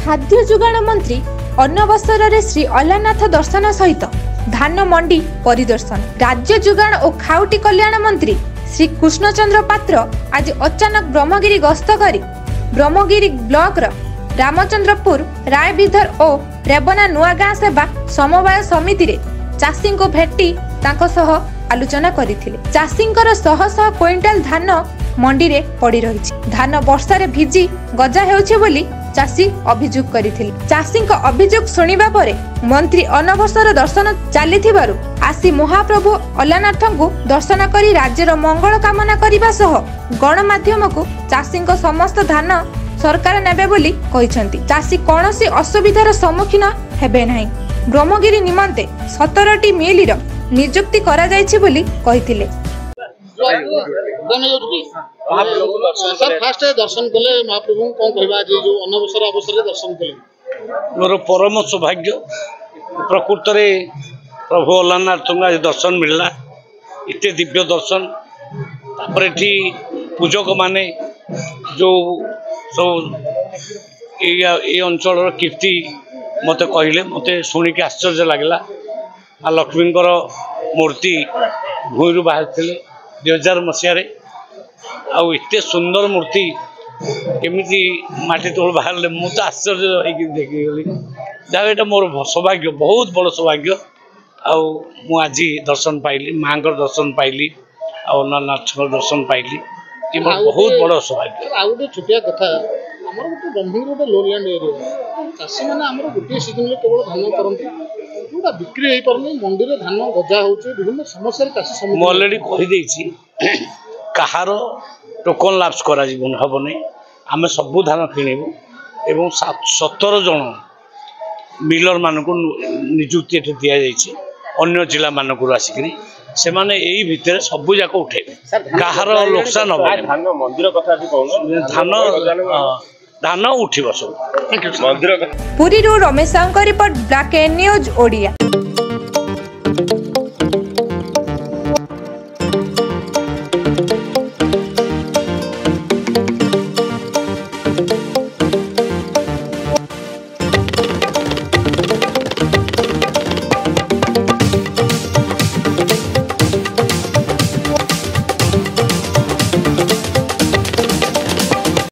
खाद्य जोगाण मंत्री अन्न अवसर में श्री अल्लानाथ दर्शन सहित धान मंडी परिदर्शन। राज्य जोगाण और खाउटी कल्याण मंत्री श्री कृष्णचंद्र पात्र आज अचानक ब्रह्मगिरी गस्त कर ब्रह्मगिरी ब्लॉक रामचंद्रपुर रायबिधर और रेबना नुआगाँ सेवा समवाय समिति रे चाषी को भेटी आलोचना करथिले। चाषींकर शह शह क्विंटाल धान मंडी रे पड़ी रही। धान वर्षा रे भिजी गजा हेउछे बोली चाषी अभियोग करथिले। चाषी अभियोग सुनिबा परे मंत्री अनवसर दर्शन चलीथिबारु आसी महाप्रभु अल्लानाथ को दर्शन करी राज्यर मंगल कामना करबा सह गणमाध्यम को चाषी समस्त धान सरकार नेबे बोली कहिसंती। चाषी कोनोसी असुविधार सम्मुखीन हेबे नाही। ब्रह्मगिरी निमंते 17टी मिल नियुक्ति करा जायछि बोली कहिथिले। फास्ट दर्शन कले महाप्रभु कोन कहबा जे जो अनवसर दर्शन कले मोर परम सौभाग्य। प्रकृत रे प्रभु अल्लानाथ आज दर्शन मिलला। इते दिव्य दर्शन तापर पूजक माने जो सब ये अंचल कीर्ति मते कहले मते शुणिक आश्चर्य लगला। आ लक्ष्मींकर मूर्ति भूईरु बाहर थे 2000 मसीह आउ एते सुंदर मूर्ति केमिति माटी तोड़ बाहर मु तो आश्चर्य देखीगली। जहाँ मोर सौभाग्य बहुत बड़ सौभाग्य। आउ मु आज दर्शन पाइली माँ दर्शन पाइली अल्लानाथ दर्शन पाइली। बहुत बड़ सौभाग्य। आ गोटे छोटिया कथा आमर गोटे ब्रह्मगिरी गोटे लोलैंड एरिया चाषी मैंने आमर गोटे सीजन में केवल धान करती जोटा बिक्री हो पारनी मंडी में धान गजा होचे विभिन्न समस्या चाषी मु ऑलरेडी कहि देछि कहार टोकन लाप्स करा जीवन हबने आमे सब धान किनेबु एवं 17 जन मिलर मानक नियुक्ति एठे दिया जाइछि। अन्य जिला मानक आसिकरी से माने एई भितर सब जाक उठेबे कहार लोकसान हो धान मंदिर कथा धान धान उठिबो सब। Puri Ramesh report black and news Odia.